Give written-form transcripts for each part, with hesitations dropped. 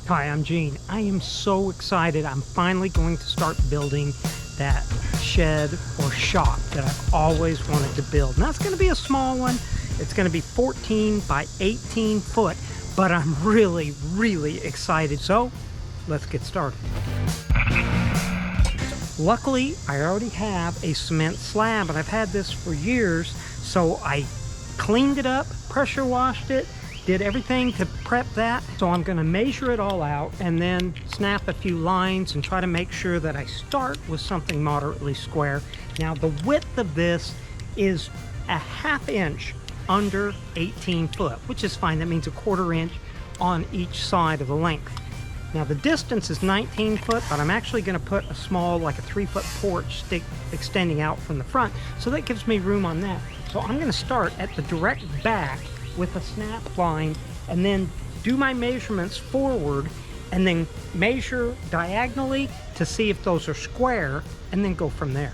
Hi, I'm Gene. I am so excited. I'm finally going to start building that shed or shop that I've always wanted to build. Now it's going to be a small one. It's going to be 14 by 18 foot, but I'm really excited. So let's get started. Luckily, I already have a cement slab, and I've had this for years, so I cleaned it up, pressure washed it, did everything to prep that. So I'm going to measure it all out and then snap a few lines and try to make sure that I start with something moderately square. Now the width of this is a ½ inch under 18 foot, which is fine. That means a ¼ inch on each side of the length. Now the distance is 19 foot, but I'm actually going to put a small, like a 3-foot porch stick extending out from the front, so that gives me room on that. So I'm going to start at the direct back with a snap line and then do my measurements forward and then measure diagonally to see if those are square and then go from there.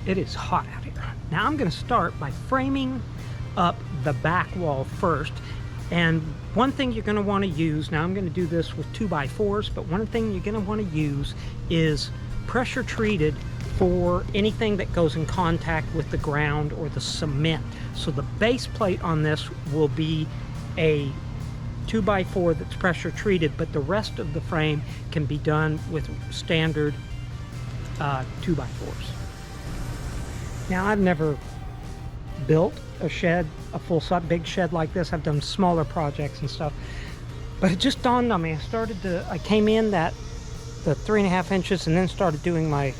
It is hot out here. Now I'm going to start by framing up the back wall first. And one thing you're going to want to use, now I'm going to do this with 2x4s, but one thing you're going to want to use is pressure treated for anything that goes in contact with the ground or the cement. So the base plate on this will be a 2x4 that's pressure treated, but the rest of the frame can be done with standard 2x4s. Now I've never built a shed, a full-size big shed like this. I've done smaller projects and stuff, but it just dawned on me. I came in the 3½ inches and then started doing my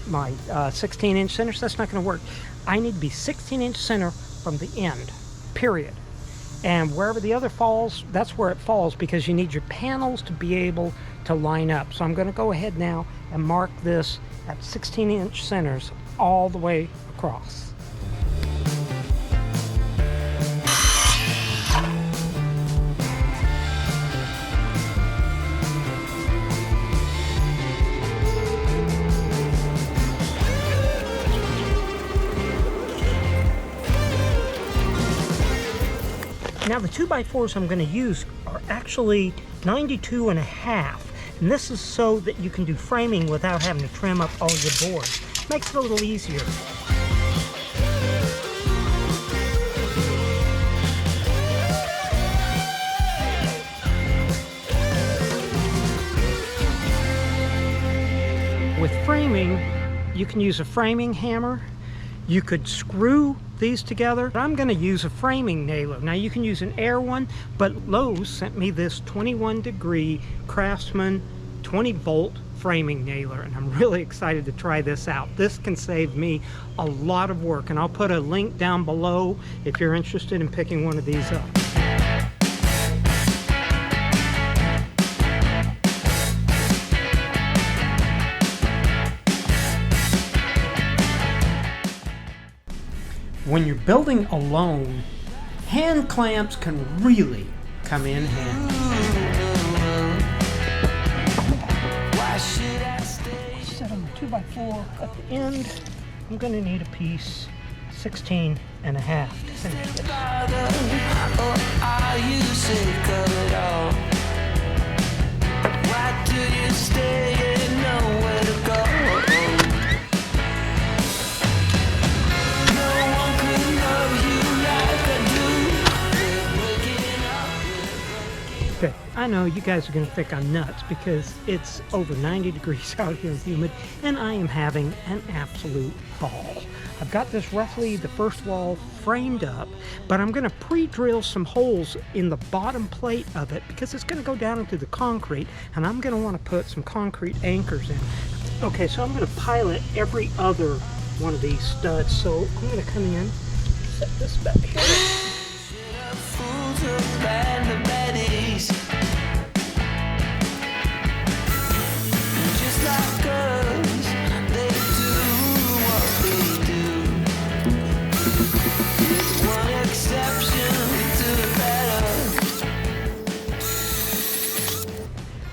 16-inch centers. That's not going to work. I need to be 16-inch center from the end, period. And wherever the other falls, that's where it falls, because you need your panels to be able to line up. So I'm going to go ahead now and mark this at 16-inch centers all the way across. Now the 2x4s I'm going to use are actually 92½, and this is so that you can do framing without having to trim up all your boards. Makes it a little easier. With framing, you can use a framing hammer. You could screw these together. I'm going to use a framing nailer. Now you can use an air one, but Lowe's sent me this 21-degree Craftsman 20-volt framing nailer, and I'm really excited to try this out. This can save me a lot of work, and I'll put a link down below if you're interested in picking one of these up. When you're building alone, hand clamps can really come in handy. Set them 2x4 at the end. I'm going to need a piece 16½ to finish this. Why do you stay and nowhere to go? Okay, I know you guys are going to think I'm nuts because it's over 90 degrees out here and humid, and I am having an absolute ball. I've got this roughly the first wall framed up, but I'm going to pre-drill some holes in the bottom plate of it because it's going to go down into the concrete, and I'm going to want to put some concrete anchors in. Okay, so I'm going to pilot every other one of these studs, so I'm going to come in, set this back here.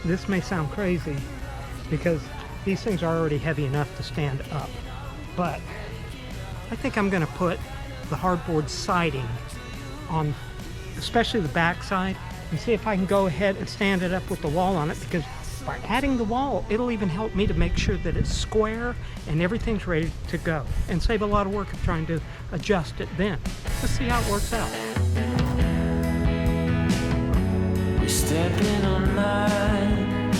This may sound crazy because these things are already heavy enough to stand up, but I think I'm going to put the hardboard siding on, especially the back side, and see if I can go ahead and stand it up with the wall on it, because by adding the wall, it'll even help me to make sure that it's square and everything's ready to go, and save a lot of work of trying to adjust it then. Let's see how it works out. We're stepping on night,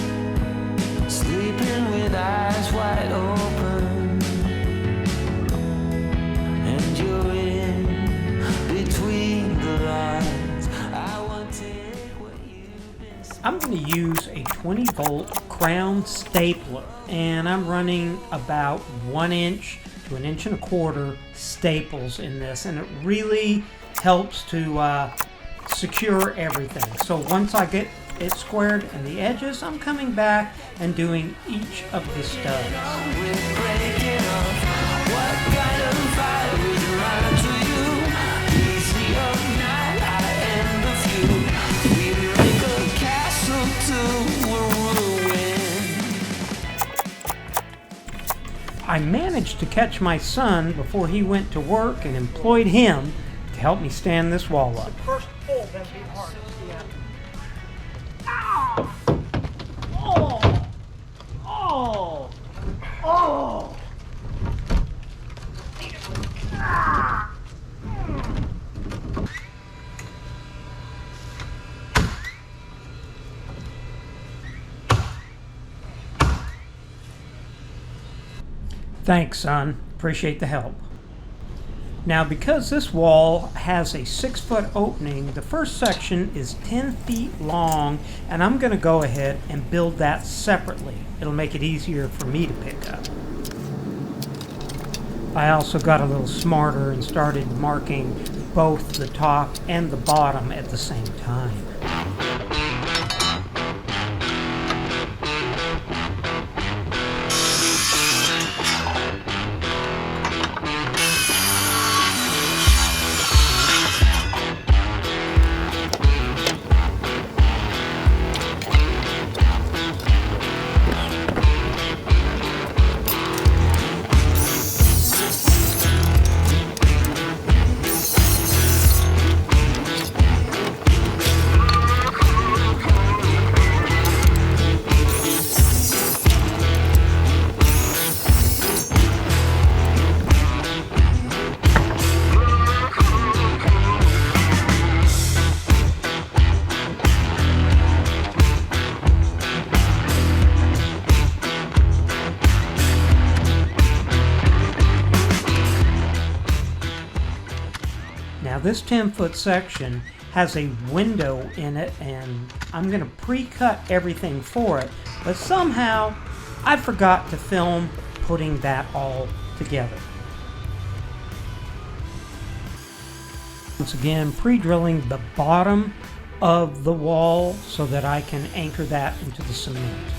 sleeping with eyes wide open, and you're in between the lines. I want to take what you've been saying. I'm going to use a 20-volt crown stapler, and I'm running about 1 inch to 1 1/4 inch staples in this, and it really helps to secure everything. So once I get it squared in the edges, I'm coming back and doing each of the studs. We're breaking off. What kind of fire was around to you? Easy of night, I am the few. We make a castle till we're ruined. I managed to catch my son before he went to work and employed him to help me stand this wall up. First pull, then be hard. Ow! Oh! Oh! Oh! Ah! Thanks, son. Appreciate the help. Now, because this wall has a 6-foot opening, the first section is 10 feet long, and I'm going to go ahead and build that separately. It'll make it easier for me to pick up. I also got a little smarter and started marking both the top and the bottom at the same time. Now this 10-foot section has a window in it, and I'm going to pre-cut everything for it, but somehow I forgot to film putting that all together. Once again, pre-drilling the bottom of the wall so that I can anchor that into the cement.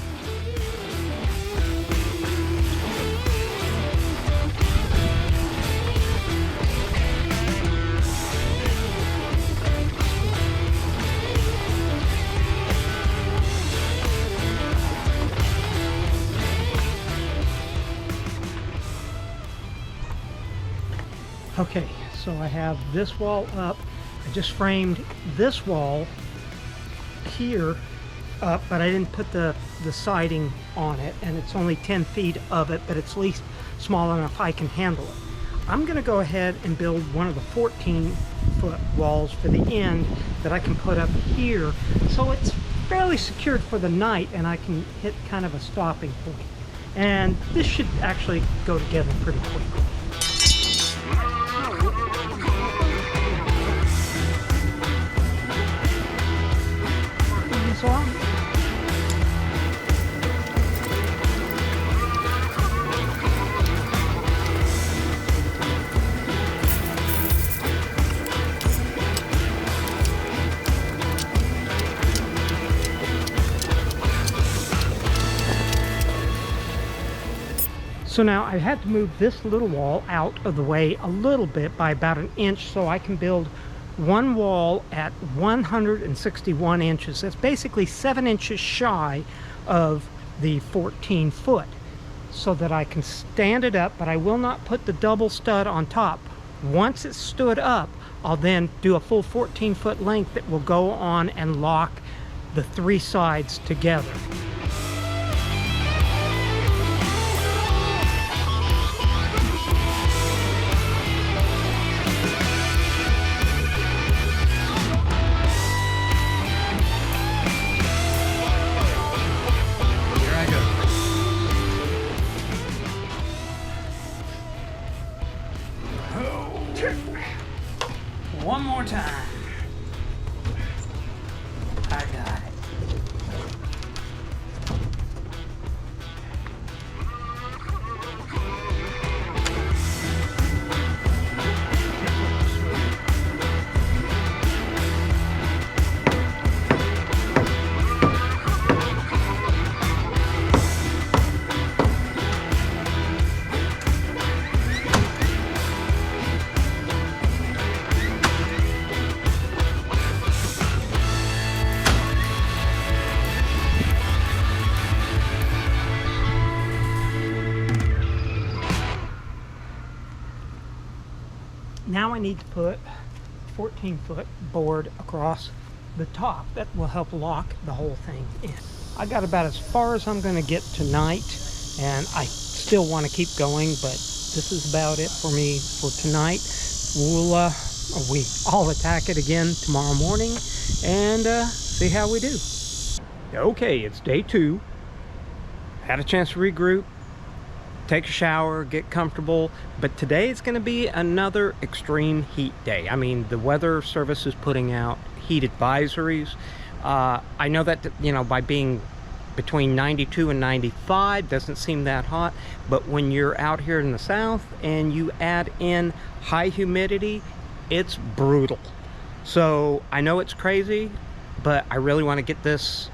Okay, so I have this wall up. I just framed this wall here up, but I didn't put the siding on it, and it's only 10 feet of it, but it's at least small enough I can handle it. I'm going to go ahead and build one of the 14-foot walls for the end that I can put up here, so it's fairly secured for the night and I can hit kind of a stopping point. And this should actually go together pretty quickly. So now I had to move this little wall out of the way a little bit by about 1 inch so I can build one wall at 161 inches. That's basically 7 inches shy of the 14 foot, so that I can stand it up, but I will not put the double stud on top. Once it's stood up, I'll then do a full 14-foot length that will go on and lock the 3 sides together. One more time. I got it. Now I need to put 14-foot board across the top that will help lock the whole thing in. I got about as far as I'm going to get tonight, and I still want to keep going, but this is about it for me for tonight. I'll attack it again tomorrow morning and see how we do. Okay, it's day 2. Had a chance to regroup, take a shower, get comfortable, but today is going to be another extreme heat day. I mean, the weather service is putting out heat advisories. I know that, you know, by being between 92 and 95 doesn't seem that hot, but when you're out here in the south and you add in high humidity, it's brutal. So I know it's crazy, but I really want to get this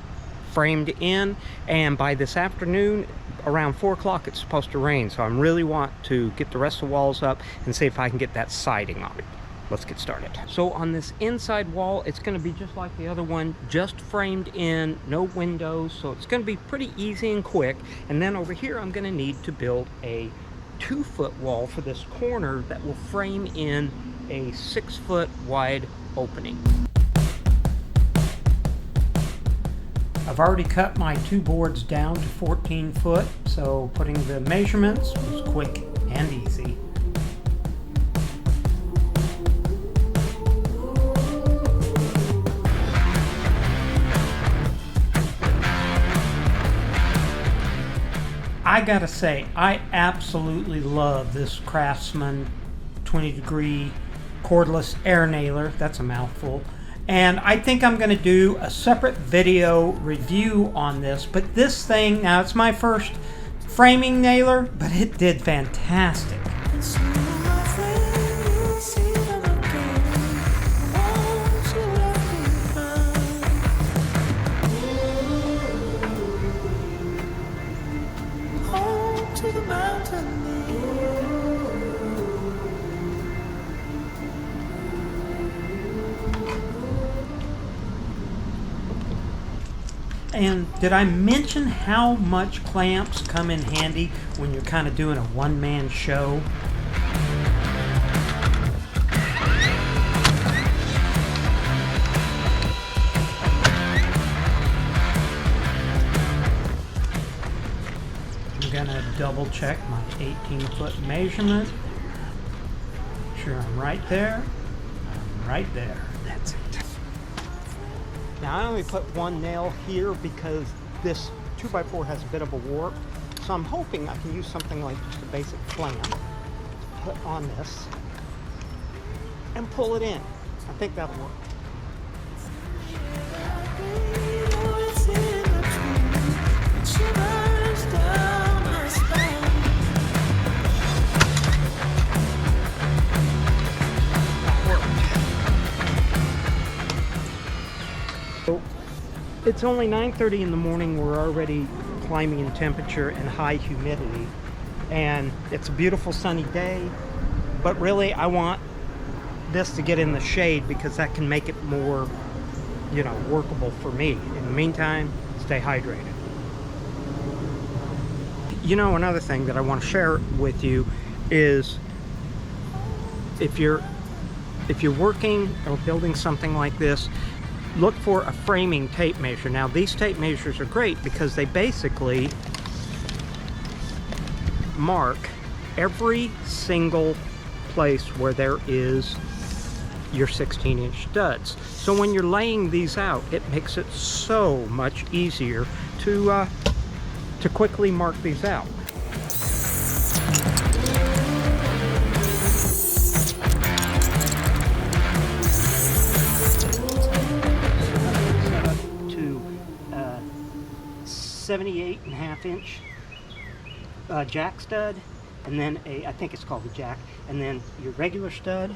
framed in, and by this afternoon around 4 o'clock it's supposed to rain, so I really want to get the rest of the walls up and see if I can get that siding on it. Let's get started. So on this inside wall, it's going to be just like the other one, just framed in, no windows, so it's going to be pretty easy and quick. And then over here I'm going to need to build a 2-foot wall for this corner that will frame in a 6-foot wide opening. I've already cut my 2 boards down to 14 foot, so putting the measurements was quick and easy. I gotta say, I absolutely love this Craftsman 20-degree cordless air nailer. That's a mouthful. And I think I'm going to do a separate video review on this. But this thing, now it's my first framing nailer, but it did fantastic. And did I mention how much clamps come in handy when you're kind of doing a one-man show? I'm gonna double check my 18-foot measurement. Make sure I'm right there. I'm right there. That's it. Now I only put one nail here because this 2x4 has a bit of a warp, so I'm hoping I can use something like just a basic clamp to put on this and pull it in. I think that'll work. It's only 9:30 in the morning. We're already climbing in temperature and high humidity, and it's a beautiful sunny day, but really I want this to get in the shade because that can make it more, you know, workable for me. In the meantime, stay hydrated. You know, another thing that I want to share with you is if you're if you're working or building something like this, look for a framing tape measure. Now these tape measures are great because they basically mark every single place where there is your 16-inch studs. So when you're laying these out, it makes it so much easier to quickly mark these out. To 78.5-inch jack stud, and then I think it's called the jack, and then your regular stud.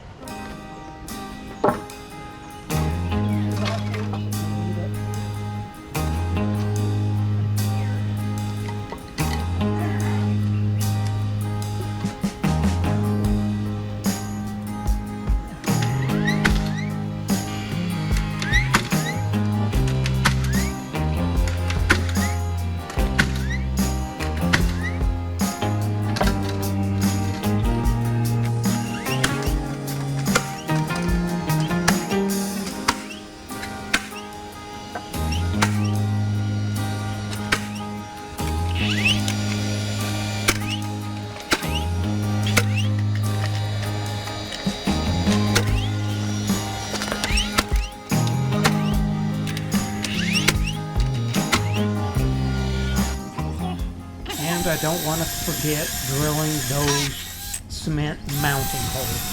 And I don't want to forget drilling those cement mounting holes.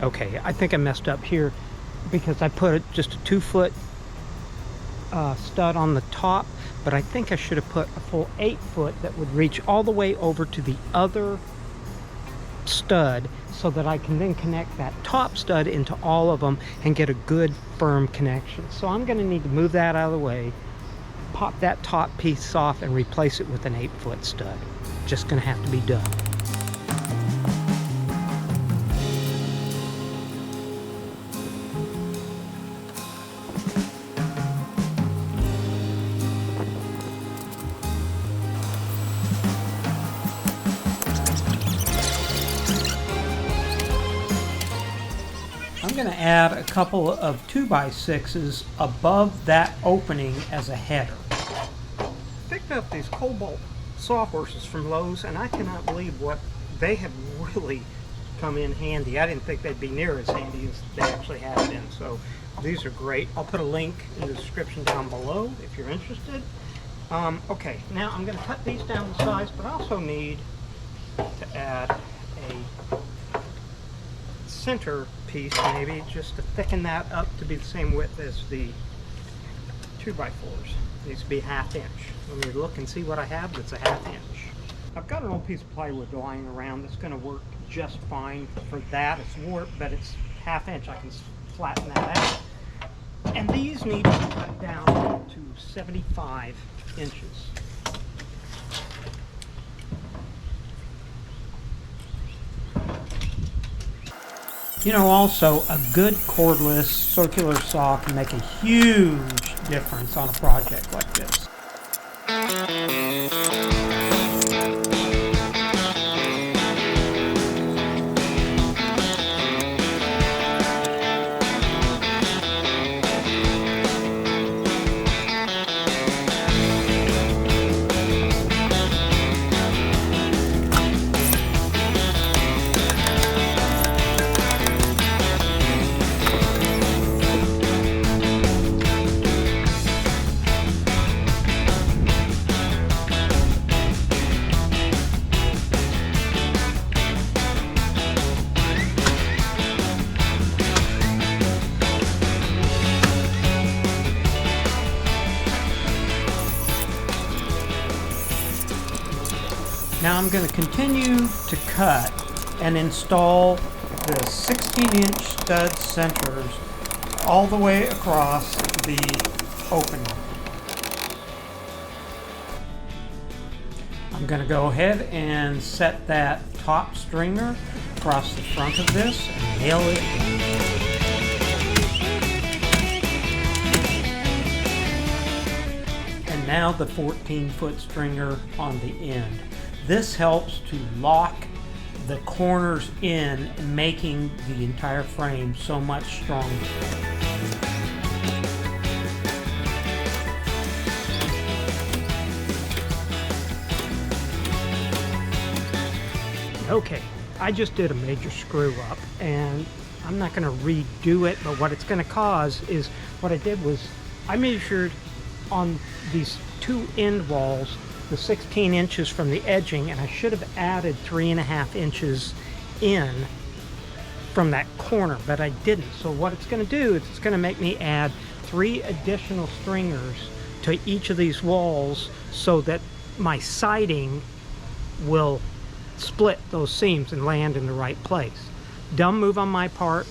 Okay, I think I messed up here because I put just a 2-foot stud on the top, but I think I should have put a full 8-foot that would reach all the way over to the other stud so that I can then connect that top stud into all of them and get a good firm connection. So I'm going to need to move that out of the way, pop that top piece off and replace it with an 8-foot stud. Just going to have to be done. I'm going to add a couple of 2x6s above that opening as a header. Picked up these Cobalt sawhorses from Lowe's, and I cannot believe what they have really come in handy. I didn't think they'd be near as handy as they actually have been, so these are great. I'll put a link in the description down below if you're interested. Okay, now I'm going to cut these down to size, but I also need to add a center piece, maybe just to thicken that up to be the same width as the 2x4s. It needs to be 1/2 inch. Let me look and see what I have that's a 1/2 inch. I've got an old piece of plywood lying around that's going to work just fine for that. It's warped, but it's 1/2 inch. I can flatten that out. And these need to be cut down to 75 inches. You know, also, a good cordless circular saw can make a huge difference on a project like this. Now I'm going to continue to cut and install the 16-inch stud centers all the way across the opening. I'm going to go ahead and set that top stringer across the front of this and nail it in. And now the 14-foot stringer on the end. This helps to lock the corners in, making the entire frame so much stronger. Okay, I just did a major screw up, and I'm not going to redo it, but what it's going to cause is, what I did was I measured on these two end walls the 16 inches from the edging, and I should have added 3.5 inches in from that corner, but I didn't. So what it's going to do is it's going to make me add 3 additional stringers to each of these walls so that my siding will split those seams and land in the right place. Dumb move on my part,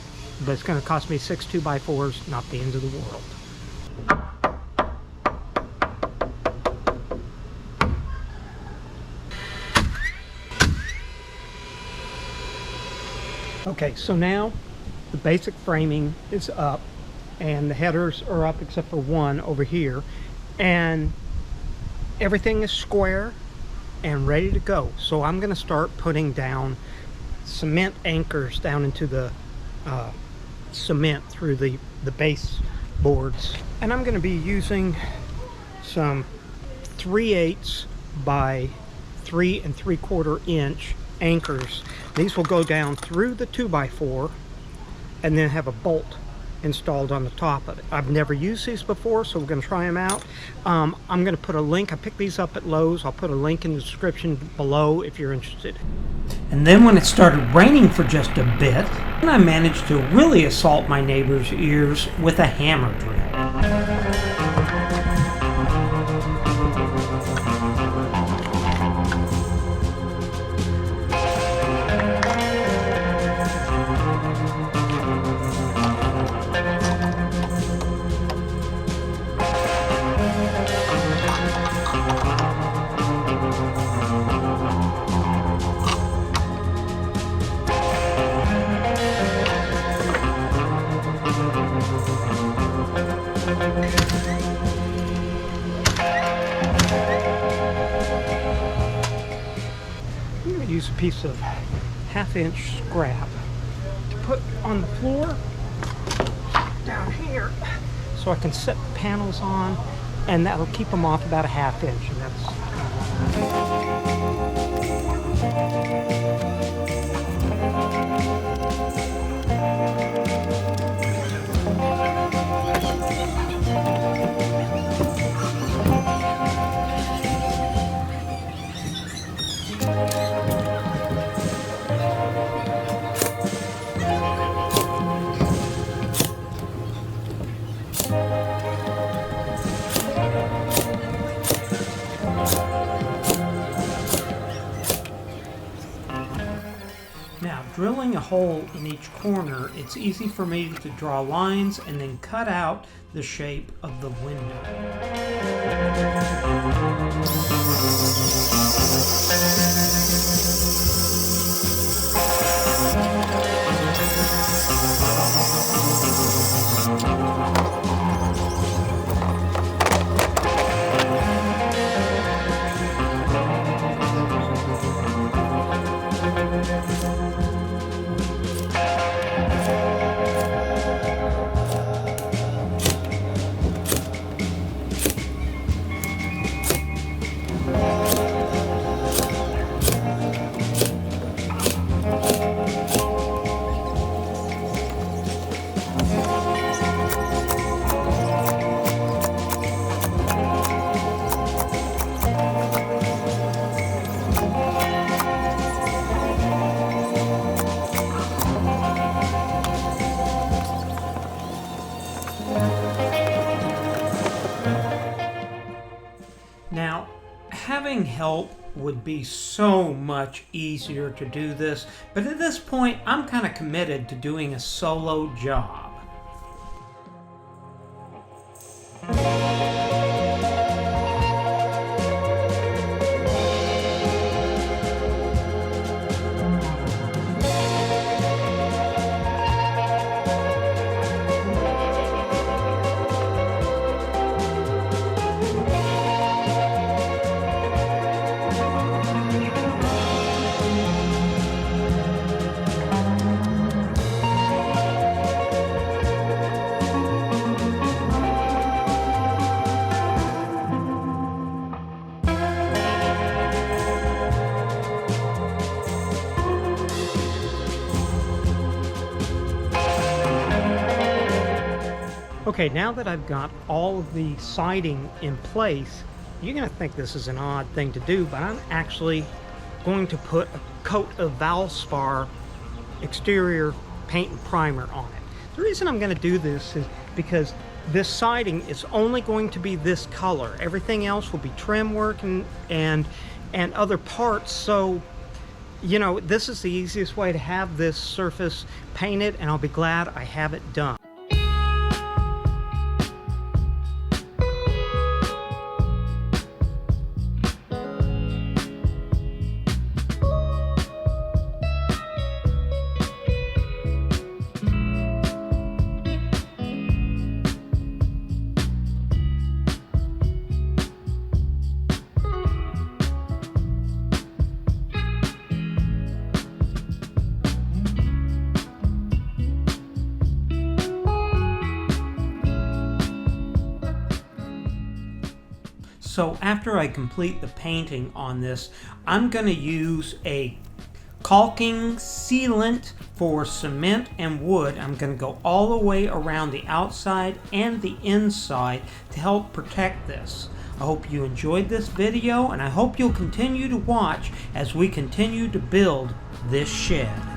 but it's going to cost me 6 2x4s, not the end of the world. Okay, so now the basic framing is up and the headers are up except for one over here, and everything is square and ready to go. So I'm going to start putting down cement anchors down into the cement through the base boards, and I'm going to be using some 3/8 by 3 3/4 inch anchors. These will go down through the 2x4 and then have a bolt installed on the top of it. I've never used these before, so we're going to try them out. I'm going to put a link. I picked these up at Lowe's. I'll put a link in the description below if you're interested. And then when it started raining for just a bit, I managed to really assault my neighbor's ears with a hammer drill. Use a piece of 1/2 inch scrap to put on the floor down here so I can set the panels on, and that'll keep them off about 1/2 inch, and that's drilling a hole in each corner. It's easy for me to draw lines and then cut out the shape of the window. help would be so much easier to do this, but at this point I'm kind of committed to doing a solo job. Okay, now that I've got all of the siding in place, you're going to think this is an odd thing to do, but I'm actually going to put a coat of Valspar exterior paint and primer on it. The reason I'm going to do this is because this siding is only going to be this color. Everything else will be trim work and other parts, so you know, this is the easiest way to have this surface painted, and I'll be glad I have it done. So after I complete the painting on this, I'm going to use a caulking sealant for cement and wood. I'm going to go all the way around the outside and the inside to help protect this. I hope you enjoyed this video, and I hope you'll continue to watch as we continue to build this shed.